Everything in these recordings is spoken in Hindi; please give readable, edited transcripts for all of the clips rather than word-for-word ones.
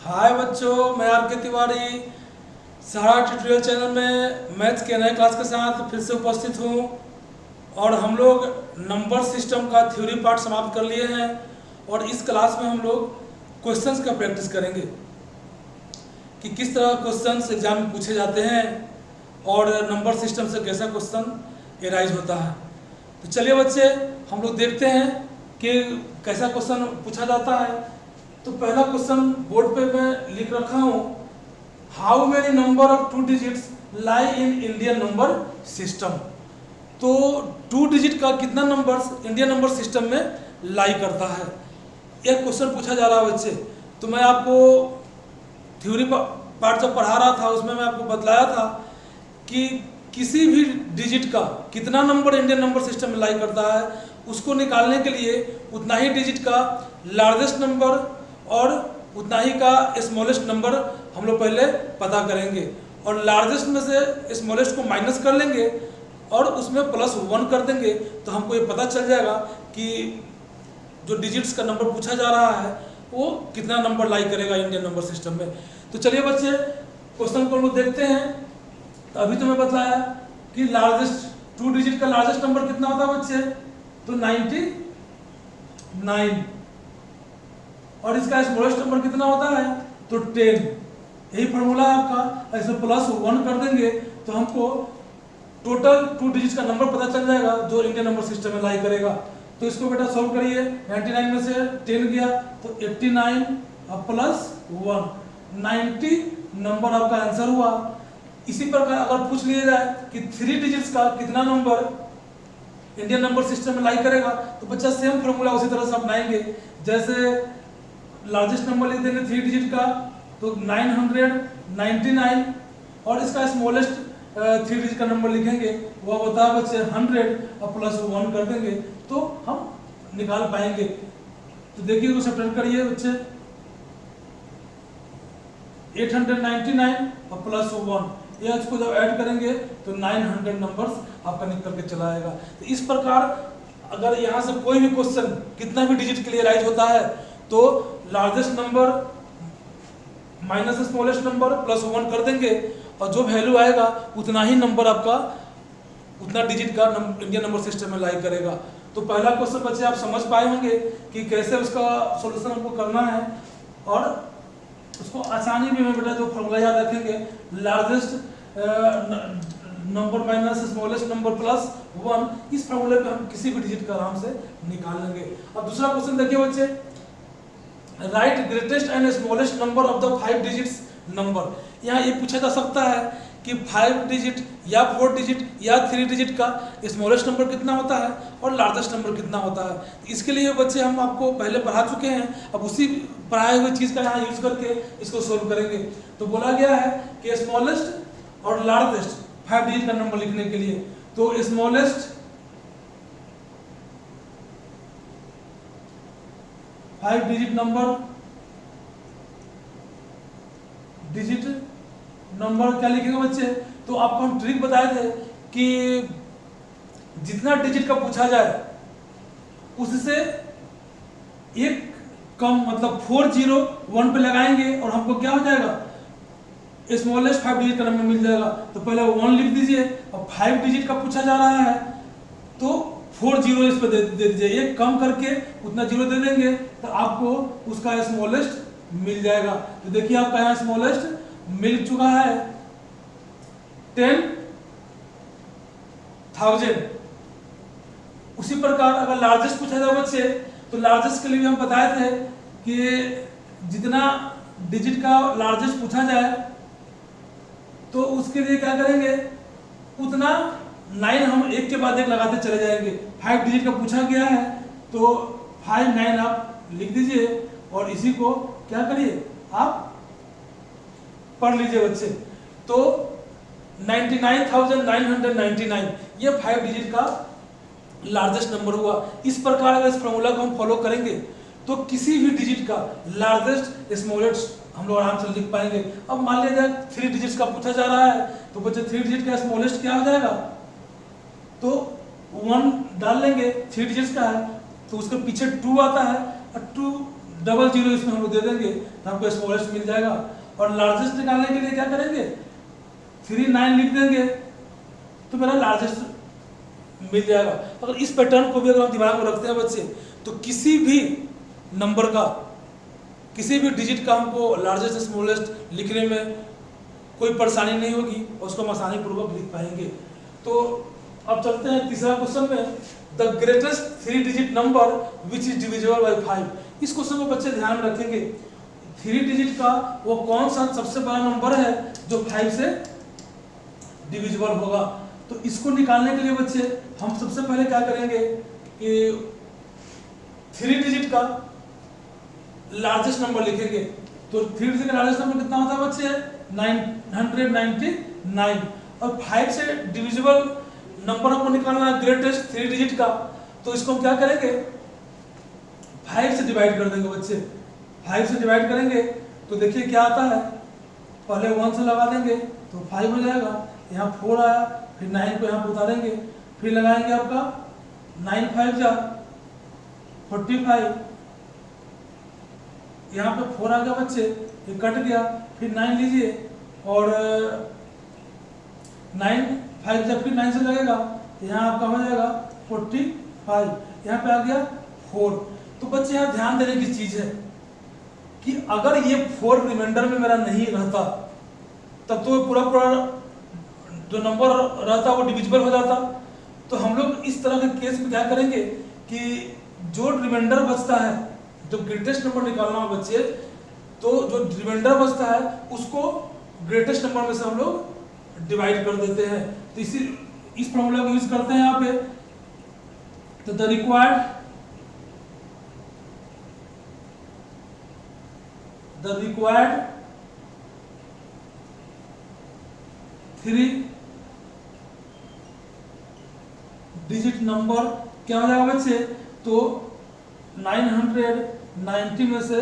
हाय बच्चों, मैं आर के तिवारी सहारा ट्यूटोरियल चैनल में मैथ्स के नए क्लास के साथ फिर से उपस्थित हूँ। और हम लोग नंबर सिस्टम का थ्योरी पार्ट समाप्त कर लिए हैं और इस क्लास में हम लोग क्वेश्चंस का प्रैक्टिस करेंगे कि किस तरह क्वेश्चंस एग्जाम में पूछे जाते हैं और नंबर सिस्टम से कैसा क्वेश्चन एराइज होता है। तो चलिए बच्चे, हम लोग देखते हैं कि कैसा क्वेश्चन पूछा जाता है। तो पहला क्वेश्चन बोर्ड पे मैं लिख रखा हूँ, how many number of 2 digits lie in Indian number system. तो 2 डिजिट का कितना नंबर इंडियन नंबर सिस्टम में लाई करता है, यह क्वेश्चन पूछा जा रहा है बच्चे। तो मैं आपको थ्योरी पार्ट जब पढ़ा रहा था उसमें मैं आपको बतलाया था कि किसी भी डिजिट का कितना नंबर इंडियन नंबर सिस्टम में लाई करता है, उसको निकालने के लिए उतना ही डिजिट का लार्जेस्ट नंबर और उतना ही का स्मॉलेस्ट नंबर हम लोग पहले पता करेंगे और लार्जेस्ट में से स्मॉलेस्ट को माइनस कर लेंगे और उसमें +1 कर देंगे। तो हमको ये पता चल जाएगा कि जो डिजिट्स का नंबर पूछा जा रहा है वो कितना नंबर लाई करेगा इंडियन नंबर सिस्टम में। तो चलिए बच्चे, क्वेश्चन को हम लोग देखते हैं। तो अभी तो मैं बताया कि लार्जेस्ट 2 डिजिट का लार्जेस्ट नंबर कितना होता है बच्चे, तो 99। और इसका स्मॉलेस्ट नंबर कितना होता है, तो 10। यही फॉर्मूला है आपका। ऐसे +1 कर देंगे तो हमको टोटल 2 डिजिट का नंबर पता चल जाएगा जो इंडियन नंबर सिस्टम में लाई करेगा। तो इसको बेटा सॉल्व करिए। 99 में से 10 गया तो 89 और +1 90 नंबर आपका आंसर हुआ। इसी प्रकार अगर पूछ लिया जाए कि 3 डिजिट्स का कितना नंबर इंडियन नंबर सिस्टम में लाई करेगा, तो बच्चा सेम फॉर्मूला उसी तरह से अपनाएंगे। जैसे लार्जेस्ट नंबर लिख देंगे 3 डिजिट का तो 999 और इसका स्मॉलेस्ट 3 डिजिट का नंबर लिखेंगे वो होता है बच्चे 100 और +1 कर देंगे तो हम निकाल पाएंगे। तो देखिए उसे सब्ट्रैक्ट करिए बच्चे, 899 और +1, ये इसको जब ऐड करेंगे तो 900 नंबर्स आपका निकल के चला आएगा। तो इस प्रकार अगर यहाँ से कोई भी क्वेश्चन कितना भी डिजिट क्लियराइज होता है तो largest number minus smallest number +1 कर देंगे और जो वैल्यू आएगा उतना ही नंबर आपका उतना डिजिट का इंडियन नंबर सिस्टम में लाई करेगा। तो पहला क्वेश्चन बच्चे आप समझ पाए होंगे कि कैसे उसका सॉल्यूशन हमको करना है और उसको आसानी भी में बेटा जो फॉर्मूला याद रखेंगे, largest number minus smallest number +1, इस फॉर्मूले पे हम किसी भी डिजिट का आराम से निकाल लेंगे। अब दूसरा क्वेश्चन देखिए बच्चे, right greatest and smallest number of the 5 digits number. यहाँ ये पूछा जा सकता है कि 5 डिजिट या 4 डिजिट या 3 डिजिट का स्मॉलेस्ट नंबर कितना होता है और लार्जेस्ट नंबर कितना होता है। इसके लिए बच्चे हम आपको पहले पढ़ा चुके हैं, अब उसी पढ़ाए हुए चीज़ का यहाँ यूज करके इसको सोल्व करेंगे। तो बोला गया है कि स्मॉलेस्ट और लार्जेस्ट 5 डिजिट का नंबर लिखने के लिए, तो स्मॉलेस्ट 5 डिजिट नंबर क्या लिखेंगे बच्चे, तो आपको हम ट्रिक बताए थे कि जितना डिजिट का पूछा जाए उससे एक कम, मतलब 401 पे लगाएंगे और हमको क्या हो जाएगा, स्मॉलेस्ट 5 डिजिट का नंबर मिल जाएगा। तो पहले 1 लिख दीजिए और 5 डिजिट का पूछा जा रहा है तो 4 जीरो इस पर दे दीजिए, एक कम करके उतना जीरो दे देंगे तो आपको उसका स्मॉलेस्ट मिल जाएगा। तो देखिए आपका यहाँ स्मॉलेस्ट मिल चुका है 10,000। उसी प्रकार अगर लार्जेस्ट पूछा जाए बच्चे, तो लार्जेस्ट के लिए भी हम बताए थे कि जितना डिजिट का लार्जेस्ट पूछा जाए तो उसके लिए क्या करेंगे, उतना 9 हम एक के बाद एक लगाते चले जाएंगे। 5 डिजिट का पूछा गया है तो 5 9 आप लिख दीजिए और इसी को क्या करिए, आप पढ़ लीजिए बच्चे। तो 99,999 ये 5 डिजिट का लार्जेस्ट नंबर हुआ। इस प्रकार अगर इस फॉर्मूला को हम फॉलो करेंगे तो किसी भी डिजिट का लार्जेस्ट स्मॉलेस्ट हम लोग आराम से लिख पाएंगे। अब मान लीजिए 3 डिजिट्स का पूछा जा रहा है तो बच्चे 3 डिजिट का स्मॉलेस्ट क्या हो जाएगा, तो 1 डाल लेंगे, 3 डिजिट्स का है तो उसके पीछे 2 आता है और 2 डबल जीरो इसमें हम लोग दे देंगे तो हमको स्मॉलेस्ट मिल जाएगा। और लार्जेस्ट निकालने के लिए क्या करेंगे, 3 9 लिख देंगे तो मेरा लार्जेस्ट मिल जाएगा। अगर इस पैटर्न को भी अगर हम दिमाग में रखते हैं बच्चे, तो किसी भी नंबर का, किसी भी डिजिट का हमको लार्जेस्ट स्मॉलेस्ट लिखने में कोई परेशानी नहीं होगी और उसको हम आसानी पूर्वक लिख पाएंगे। तो अब चलते हैं तीसरा क्वेश्चन में, the greatest 3 digit number which is divisible by 5। इस क्वेश्चन को बच्चे ध्यान में रखेंगे, 3 डिजिट का वो कौन सा सबसे बड़ा नंबर है जो 5 से डिविजिबल होगा। तो इसको निकालने के लिए बच्चे हम सबसे पहले क्या करेंगे कि 3 डिजिट का लार्जेस्ट नंबर लिखेंगे। तो 3 डिजिट का लार्जेस्ट नंबर कितना होता है बच्चे, 999। और 5 से डिविजिबल नंबर हमको निकालना है ग्रेटेस्ट 3 डिजिट का, तो इसको हम क्या करेंगे, 5 से डिवाइड कर देंगे बच्चे। 5 से डिवाइड करेंगे तो देखिए क्या आता है, पहले 1 से लगा देंगे तो 5 हो जाएगा, यहाँ 4 आया, फिर 9 को यहाँ पर उतारेंगे, फिर लगाएंगे आपका 9 5 जा 45, यहाँ पे 4 आ गया बच्चे, ये कट गया, फिर 9 लीजिए और 9 5 जब फिर 9 से लगेगा तो यहाँ आपका हो जाएगा 45, यहाँ पे आ गया 4। तो बच्चे यहाँ ध्यान देने की चीज है कि अगर ये 4 रिमाइंडर में मेरा नहीं रहता तब तो पूरा पूरा जो नंबर रहता वो डिविजिबल हो जाता। तो हम लोग इस तरह के केस में क्या करेंगे कि जो रिमाइंडर बचता है, जब ग्रेटेस्ट नंबर निकालना हो बच्चे, तो जो रिमाइंडर बचता है उसको ग्रेटेस्ट नंबर में से हम लोग डिवाइड कर देते हैं। तो इस फॉर्मूला को यूज करते हैं यहाँ पे। तो द रिक्वायर्ड 3 डिजिट नंबर क्या हो जाएगा बच्चे, तो 990 में से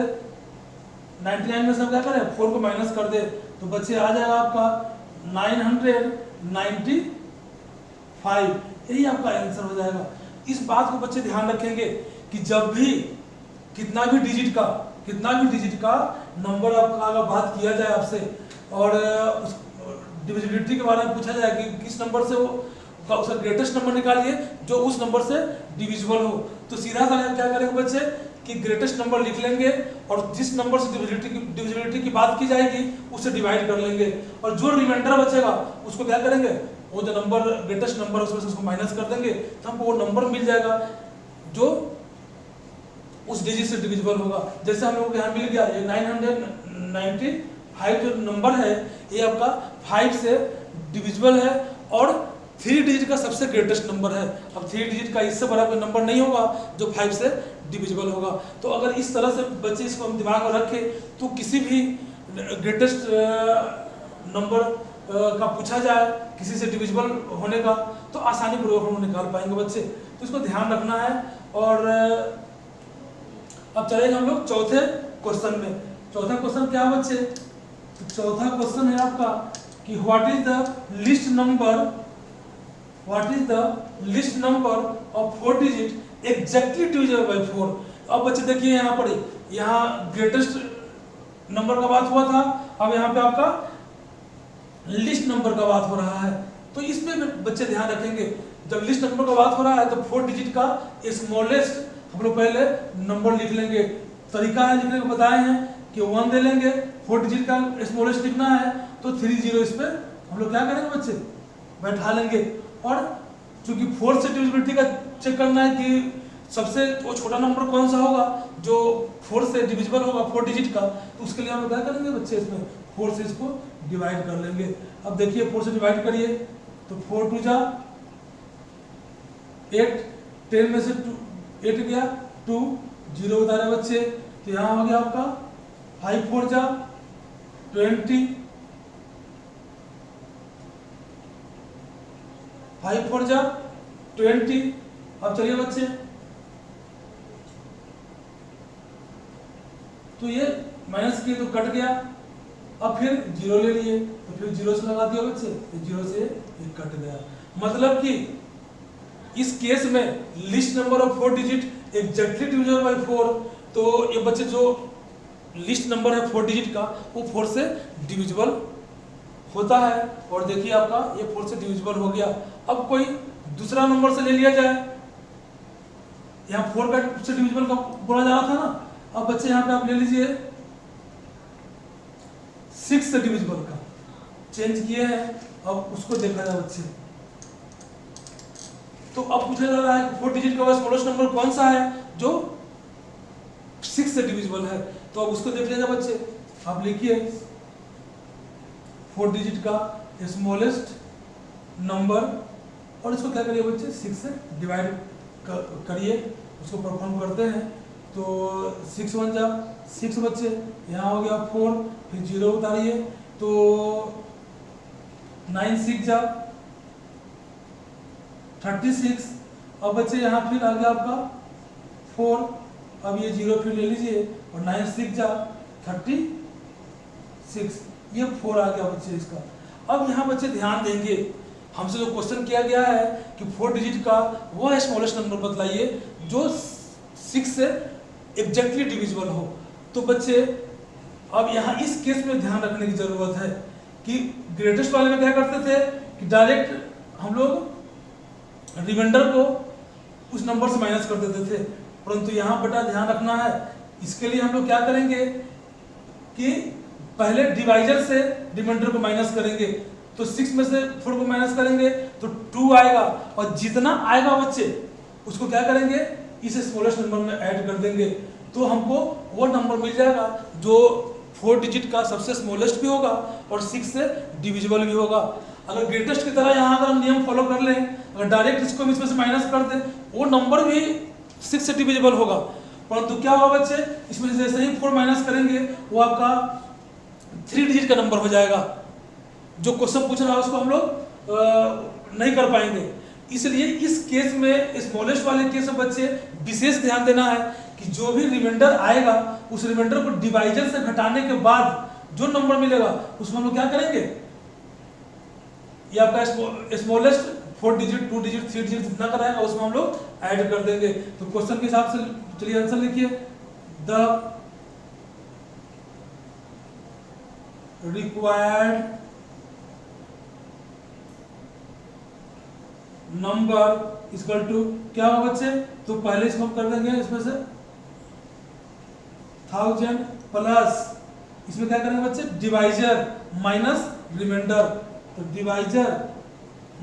99 में से हम क्या करें, 4 को माइनस कर दे तो बच्चे आ जाएगा आपका 995। यही आपका आंसर हो जाएगा। इस बात को बच्चे ध्यान रखेंगे कि जब भी कितना भी डिजिट का नंबर आपका अगर बात किया जाए आपसे और उस डिविजिबिलिटी के बारे में पूछा जाए कि किस नंबर से वो उसका ग्रेटेस्ट नंबर निकालिए जो उस नंबर से डिविजिबल हो, तो सीधा सा क्या करेंगे बच्चे कि ग्रेटेस्ट नंबर लिख लेंगे और जिस नंबर से डिविजिबिलिटी की बात की जाएगी उससे डिवाइड कर लेंगे, और जो रिमाइंडर बचेगा उसको क्या करेंगे, वो जो नंबर ग्रेटेस्ट नंबर उसमें से उसको माइनस कर देंगे तो हमको वो नंबर मिल जाएगा जो उस डिजिट से डिविजिबल होगा। जैसे हम लोगों को यहाँ मिल गया ये 995 जो नंबर है ये आपका 5 से डिविजिबल है और 3 डिजिट का सबसे ग्रेटेस्ट नंबर है। अब 3 डिजिट का इससे बड़ा कोई नंबर नहीं होगा जो 5 से डिविजिबल होगा। तो अगर इस तरह से बच्चे इसको हम दिमाग में रखें तो किसी भी ग्रेटेस्ट नंबर का पूछा जाए किसी से डिविजिबल होने का तो आसानी पूर्वक हम निकाल पाएंगे बच्चे। तो इसको ध्यान रखना है। और अब चलेंगे हम लोग चौथे क्वेश्चन में। चौथा क्वेश्चन क्या है बच्चे, तो चौथा क्वेश्चन है आपका कि what is the list number of 4 digit exactly divisible by 4। अब बच्चे देखिए यहाँ पर यहाँ ग्रेटेस्ट नंबर का बात हुआ था, अब यहाँ पे आपका लिस्ट नंबर का बात हो रहा है। तो इसमें बच्चे ध्यान रखेंगे जब लिस्ट नंबर का बात हो रहा है तो 4 डिजिट का स्मॉलेस्ट हम लोग पहले नंबर लिख लेंगे। तरीका है लिखने को बताए हैं कि 1 दे लेंगे, 4 डिजिट का स्मॉलेस्ट लिखना है तो 30 इस पे हम लोग क्या करेंगे बच्चे बैठा लेंगे। और चूंकि 4 से डिविजिबिलिटी का चेक करना है कि सबसे वो छोटा नंबर कौन सा होगा जो 4 से डिविजिबल होगा 4 डिजिट का, तो उसके लिए हम लोग क्या करेंगे बच्चे इसमें 4 से इसको डिवाइड कर लेंगे। अब देखिए 4 से डिवाइड करिए तो 4 2 जा 8, 10 में से 8 गया 2 0 बता रहे बच्चे, तो यहाँ हो गया आपका 5 4 जा 20, 5 4 जा 20। अब चलिए बच्चे तो ये माइनस किए तो कट गया, अब फिर 0 ले लिए तो फिर 0 से लगा दिया बच्चे, 0 से ये कट गया। मतलब कि इस केस में list number of 4 digit exactly divisible by 4 तो ये बच्चे जो लिस्ट नंबर है 4 डिजिट का वो 4 से डिविजिबल होता है। और देखिए आपका ये 4 से डिविजिबल हो गया। अब कोई दूसरा नंबर से ले लिया जाए, यहाँ 4 का से डिविजिबल का बोला जा रहा था ना, अब बच्चे यहाँ पे आप ले लीजिए 6 से डिविजिबल का चेंज किए हैं। अब उसको देखा जाए बच्चे, तो अब पूछा जा रहा है कि 4 डिजिट का स्मॉलेस्ट नंबर कौन सा है जो 6 से डिविजिबल है। तो अब उसको देख लिया जाए बच्चे, आप लिखिए 4 डिजिट का स्मॉलेस्ट नंबर और इसको क्या करिए बच्चे 6 से डिवाइड करिए, उसको परफॉर्म करते हैं। तो 6 1 जा 6 बच्चे, यहाँ हो गया 4, फिर 0 उतारिए तो 9 6 जा 36। अब बच्चे यहाँ फिर आ गया आपका 4, अब ये 0 फिर ले लीजिए और 9 6 जा 36, ये 4 आ गया बच्चे इसका। अब यहाँ बच्चे ध्यान देंगे, हमसे जो क्वेश्चन किया गया है कि 4 डिजिट का वो स्मॉलेस्ट नंबर बतलाइए जो 6 से एग्जैक्टली डिविजिबल हो। तो बच्चे अब यहाँ इस केस में ध्यान रखने की जरूरत है कि ग्रेटेस्ट वाले में क्या करते थे कि डायरेक्ट हम लोग रिमाइंडर को उस नंबर से माइनस कर देते थे, परंतु यहाँ बेटा ध्यान रखना है, इसके लिए हम लोग क्या करेंगे कि पहले डिवाइजर से रिमाइंडर को माइनस करेंगे। तो 6 में से 4 को माइनस करेंगे तो 2 आएगा, और जितना आएगा बच्चे उसको क्या करेंगे इस स्मॉलेस्ट नंबर में ऐड कर देंगे, तो हमको वो नंबर मिल जाएगा जो 4 डिजिट का सबसे स्मॉलेस्ट भी होगा और 6 से डिविजिबल भी होगा। अगर ग्रेटेस्ट की तरह यहाँ अगर हम नियम फॉलो कर लें, अगर डायरेक्ट इसको इसमें से माइनस कर दें, वो नंबर भी 6 से डिविजिबल होगा, परंतु क्या होगा बच्चे इसमें से जैसे ही 4 माइनस करेंगे वो आपका 3 डिजिट का नंबर हो जाएगा। जो क्वेश्चन पूछ रहा है उसको हम लोग नहीं कर पाएंगे। इसलिए इस केस में स्मॉलेस्ट वाले केस में बच्चे विशेष ध्यान देना है कि जो भी रिमाइंडर आएगा उस रिमाइंडर को डिवाइजर से घटाने के बाद जो नंबर मिलेगा उसमें हम लोग क्या करेंगे, ये आपका स्मॉलेस्ट 4 डिजिट 2 डिजिट 3 डिजिट जितना का रहेगा उसमें हम लोग ऐड कर देंगे। तो क्वेश्चन के हिसाब से चलिए आंसर लिखिए, the required number equal to क्या होगा बच्चे, तो पहले इसको हम कर देंगे इसमें से 1000 प्लस इसमें क्या करेंगे बच्चे डिवाइजर माइनस रिमाइंडर, तो डिवाइजर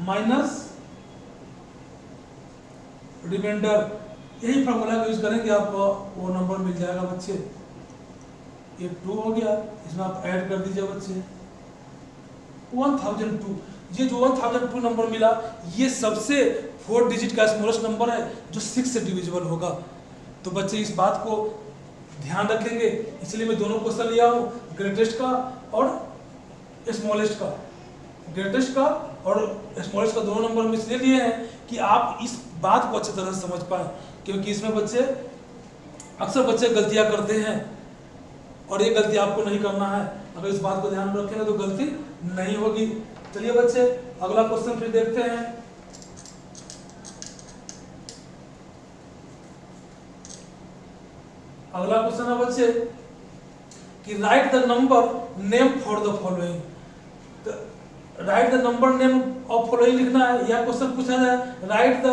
माइनस रिमाइंडर, यही फॉर्मूला यूज करेंगे आपको वो नंबर मिल जाएगा बच्चे। ये 2 हो गया, इसमें आप ऐड कर दीजिए बच्चे 1002। ये जो 1002 नंबर मिला ये सबसे 4 डिजिट का स्मॉलेस्ट नंबर है जो 6 से डिविजिबल होगा। तो बच्चे इस बात को ध्यान रखेंगे, इसलिए मैं दोनों क्वेश्चन लिया हूँ, ग्रेटेस्ट का और स्मॉलेस्ट का। ग्रेटेस्ट का और स्मॉलेस्ट का दोनों नंबर में इसलिए लिए हैं कि आप इस बात को अच्छी तरह से समझ पाए, क्योंकि इसमें बच्चे अक्सर बच्चे गलतियाँ करते हैं और ये गलती आपको नहीं करना है। अगर इस बात को ध्यान में रखेंगे तो गलती नहीं होगी। चलिए बच्चे अगला क्वेश्चन फिर देखते हैं। अगला क्वेश्चन है बच्चे कि right the number name for the following. Right the number name of following लिखना है, या क्वेश्चन पूछा जाए right the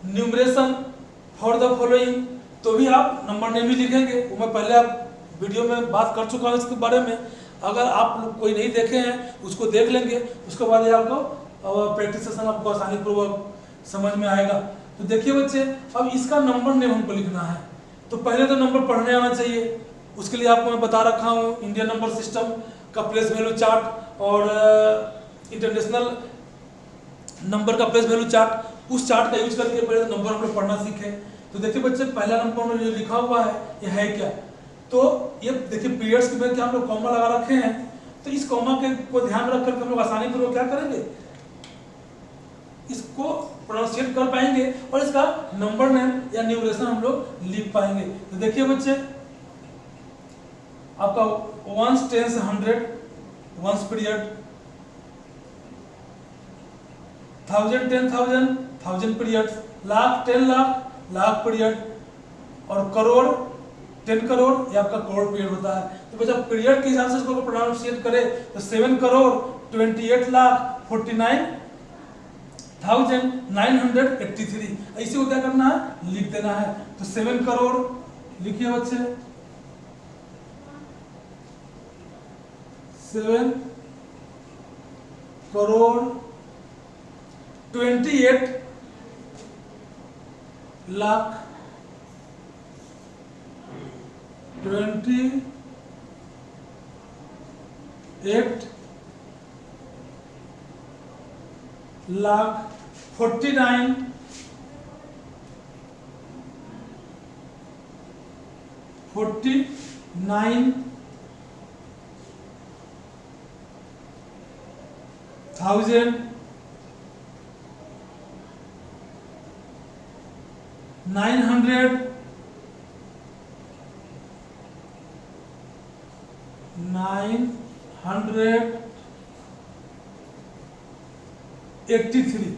numeration for the following, तो भी आप नंबर नेम ही लिखेंगे। वो मैं पहले आप वीडियो में बात कर चुका हूँ इसके बारे में, अगर आप लोग कोई नहीं देखे हैं उसको देख लेंगे, उसके बाद ये आपको प्रैक्टिस सेशन आपको आसानी पूर्वक समझ में आएगा। तो देखिए बच्चे अब इसका नंबर नेम हमको लिखना है, तो पहले तो नंबर पढ़ने आना चाहिए। उसके लिए आपको मैं बता रखा हूँ इंडियन नंबर सिस्टम का प्लेस वैल्यू चार्ट और इंटरनेशनल नंबर का प्लेस वैल्यू चार्ट, उस चार्ट का यूज करके पहले तो नंबर हम लोग पढ़ना सीखें। तो देखिए बच्चे पहला नंबर में जो लिखा हुआ है ये है क्या, तो ये देखिए पीरियड्स के बाद क्या हम लोग कॉमा लगा रखे हैं, तो इस कॉमा के को ध्यान रख करके हम लोग आसानी पूर्वक क्या करेंगे इसको प्रोनाउंसिएट कर पाएंगे और इसका नंबर नेम या न्यूमरेशन हम लोग लिख पाएंगे। तो देखिए बच्चे आपका 1 10 100 ones period, 1000 10,000 1000 period, lakh 10 lakh lakh period, और करोड़ 10 करोड़ ये आपका करोड़ पीरियड होता है। तो बच्चा पीरियड के हिसाब से इसको प्रोनाउंसिएट करे तो 7 करोड़ 28 लाख 49,983 ऐसे को क्या करना है, लिख देना है। तो 7 करोड़ लिखिए बच्चे, 7 करोड़ 28 लाख 28 लाख 983।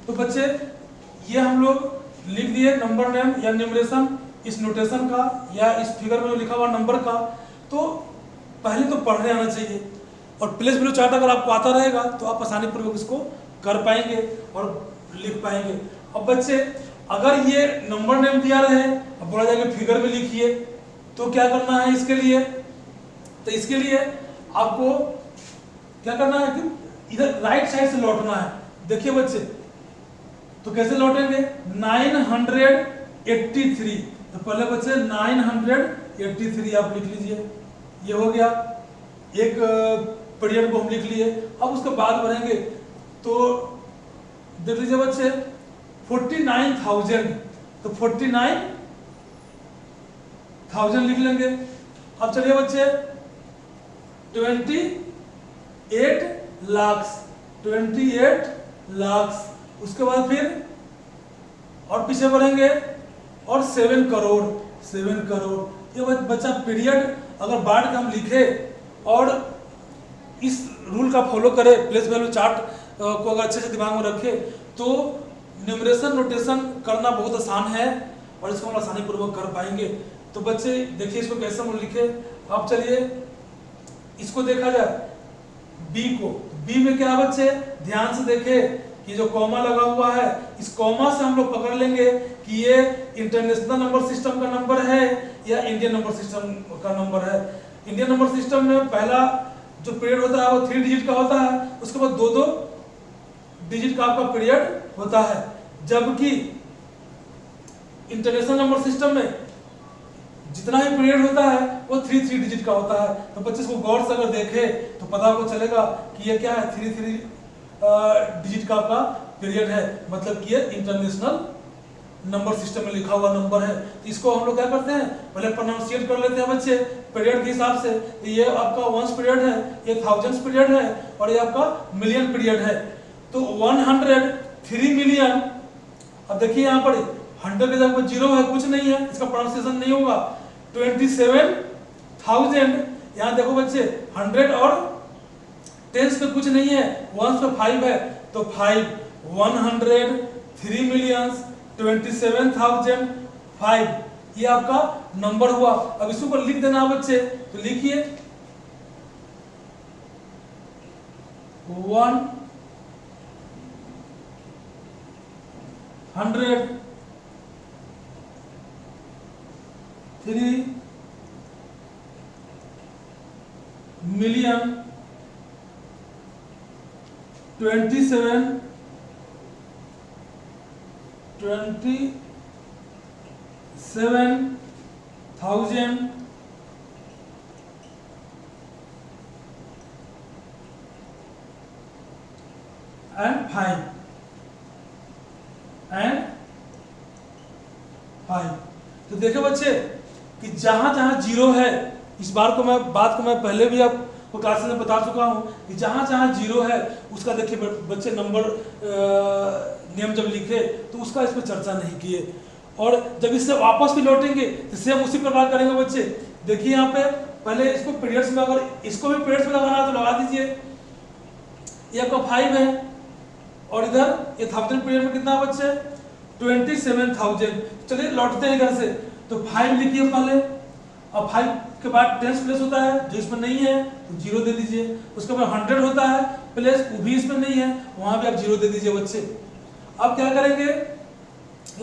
तो बच्चे ये हम लोग लिख दिए नंबर नेम या न्यूमरेशन इस नोटेशन का या इस फिगर में जो लिखा हुआ नंबर का। तो पहले तो पढ़ने आना चाहिए और प्लेस वैल्यू चार्ट अगर आपको आता रहेगा तो आप आसानी पूर्वक इसको कर पाएंगे और लिख पाएंगे। अब बच्चे अगर ये नंबर नेम दिया रहे अब बोला जाएगा फिगर में लिखिए, तो क्या करना है इसके लिए, तो इसके लिए आपको क्या करना है कि इधर राइट साइड से लौटना है। देखिए बच्चे तो कैसे लौटेंगे, 983। तो पहले बच्चे 983 आप लिख लीजिए, ये हो गया एक पीरियड को हम लिख लिए। अब उसके बाद बढ़ेंगे तो देख लीजिए बच्चे 49,000, तो 49,000 लिख लेंगे। अब चलिए बच्चे 28 लाख, उसके बाद फिर और पीछे बढ़ेंगे और 7 करोड़। ये बच्चा पीरियड अगर बार हम लिखे और इस रूल का फॉलो करे, प्लेस वैल्यू चार्ट को अगर अच्छे से दिमाग में रखे तो न्यूमरेशन नोटेशन करना बहुत आसान है और इसको हम आसानी पूर्वक कर पाएंगे। तो बच्चे देखिए इसको कैसे हम लिखे। अब चलिए इसको देखा जाए बी को। बी में क्या बच्चे ध्यान से देखे कि जो कॉमा लगा हुआ है इस कॉमा से हम लोग पकड़ लेंगे कि ये इंटरनेशनल नंबर सिस्टम का नंबर है या इंडियन नंबर सिस्टम का नंबर है। इंडियन नंबर सिस्टम में पहला जो पीरियड होता है वो 3 डिजिट का होता है, उसके बाद 2-2 डिजिट का आपका पीरियड होता है, जबकि इंटरनेशनल नंबर सिस्टम में जितना भी पीरियड होता है वो 3-3 डिजिट का होता है। तो बच्चे इसको गौर से अगर देखे तो पता आपको चलेगा कि ये क्या है, 3-3 डिजिट का आपका पीरियड है, मतलब कि ये इंटरनेशनल नंबर सिस्टम में लिखा हुआ नंबर है। तो इसको हम लोग क्या करते हैं, पहले प्रोनाउंसिएट कर लेते हैं बच्चे पीरियड के हिसाब से। तो ये आपका वंस पीरियड है, ये थाउजेंड्स पीरियड है और ये आपका मिलियन पीरियड है। तो 103 मिलियन, अब देखिए यहाँ पर 100 के जगह 0 है, कुछ नहीं है, इसका प्रोनाउंसिएशन नहीं होगा। 27,000, यहाँ देखो बच्चे 100 और टेंस पे कुछ नहीं है, वंस पे 5 है, तो 5 103 मिलियन 27,005 ये आपका नंबर हुआ। अब इसके ऊपर लिख देना बच्चे, तो लिखिए 103 मिलियन 27,005। तो देखो बच्चे कि जहां जहां 0 है, इस बात को मैं पहले भी आपको क्लासेस में बता चुका हूं कि जहां जहां 0 है उसका देखिए बच्चे नंबर नेम जब लिखे तो उसका इस पर चर्चा नहीं किए, और जब इससे वापस भी लौटेंगे तो सेम उसी प्रकार करेंगे बच्चे। देखिए यहाँ पे पहले इसको पीरियड्स में, अगर इसको भी पीरियड्स में लगाना है तो लगा दीजिए, ये आपका 5 है, और इधर ये 1000 पीरियड में कितना बच्चे 27,000। चलिए लौटते हैं इधर से, तो 5 लिखिए पहले, और 5 के बाद 10 प्लेस होता है, जो इसमें नहीं है तो 0 दे दीजिए। उसके बाद 100 होता है प्लेस, वो भी इसमें नहीं है, वहां भी आप 0 दे दीजिए बच्चे। अब क्या करेंगे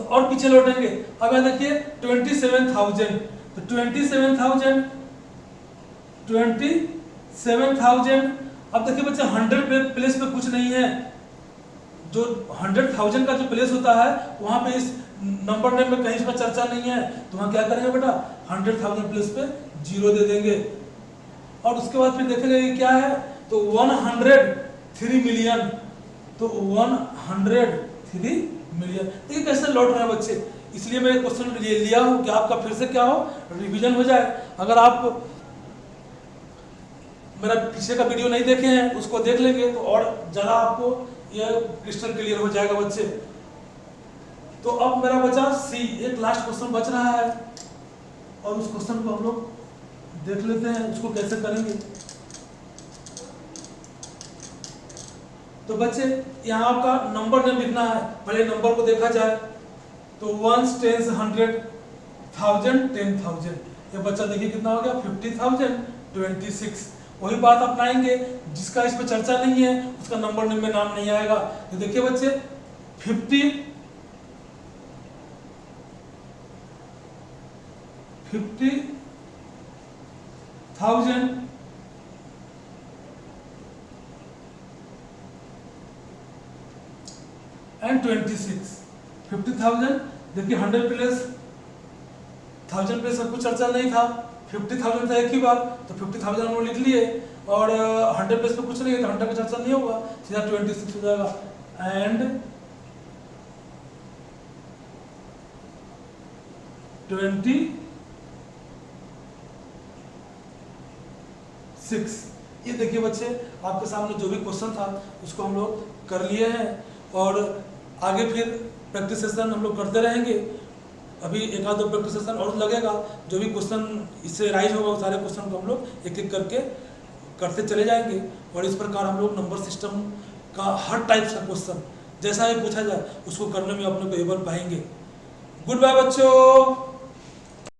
और पीछे लौटेंगे। अब यहाँ देखिए 27,000, तो 27,000 अब देखिए बच्चे 100 प्लेस पे कुछ नहीं है, जो 100,000 का जो प्लेस होता है वहां पे इस नंबर नेम में कहीं इसमें चर्चा नहीं है, तो वहां क्या करेंगे बेटा 100,000 प्लेस पे 0 दे देंगे। और उसके बाद फिर देखेंगे ये क्या है, तो 103 मिलियन, तो 103 मिलियन। देखिए कैसे लौट रहे हैं बच्चे, इसलिए मैं क्वेश्चन लिया हूं कि आपका फिर से क्या हो, रिवीजन हो जाए। अगर आप मेरा पीछे का वीडियो नहीं देखे हैं उसको देख लेंगे तो और ज़्यादा आपको यह क्रिस्टल क्लियर हो जाएगा बच्चे। तो अब मेरा बचा सी, एक लास्ट क्वेश्चन बच रहा है, और उस क्वेश्चन को हम लोग देख लेते हैं उसको कैसे करेंगे। तो बच्चे यहाँ आपका नंबर नेम लिखना है, पहले नंबर को देखा जाए तो 1 10 100 1000 10,000, ये बच्चा देखिए कितना हो गया 50,026। वही बात अपनाएंगे, जिसका इसमें चर्चा नहीं है उसका नंबर नेम में नाम नहीं आएगा। तो देखिए बच्चे 50,000 एंड 26। 50,000 देखिए 100 प्लस 1000 प्लस का कुछ चर्चा नहीं था, 50,000 था एक ही बार, तो 50,000 हम लोग लिख लिए, और 100 प्लस पे कुछ नहीं है तो 100 का चर्चा नहीं होगा, सीधा 26 हो जाएगा। एंड 26, ये देखिए बच्चे आपके सामने जो भी क्वेश्चन था उसको हम लोग कर लिए हैं, और आगे फिर प्रैक्टिस सेशन हम लोग करते रहेंगे। अभी एक आध दो प्रैक्टिस सेशन और लगेगा, जो भी क्वेश्चन इससे राइज होगा उस सारे क्वेश्चन को हम लोग एक एक करके करते चले जाएंगे, और इस प्रकार हम लोग नंबर सिस्टम का हर टाइप्स का क्वेश्चन जैसा भी पूछा जाए उसको करने में अपने को एबल पाएंगे। गुड बाय बच्चों।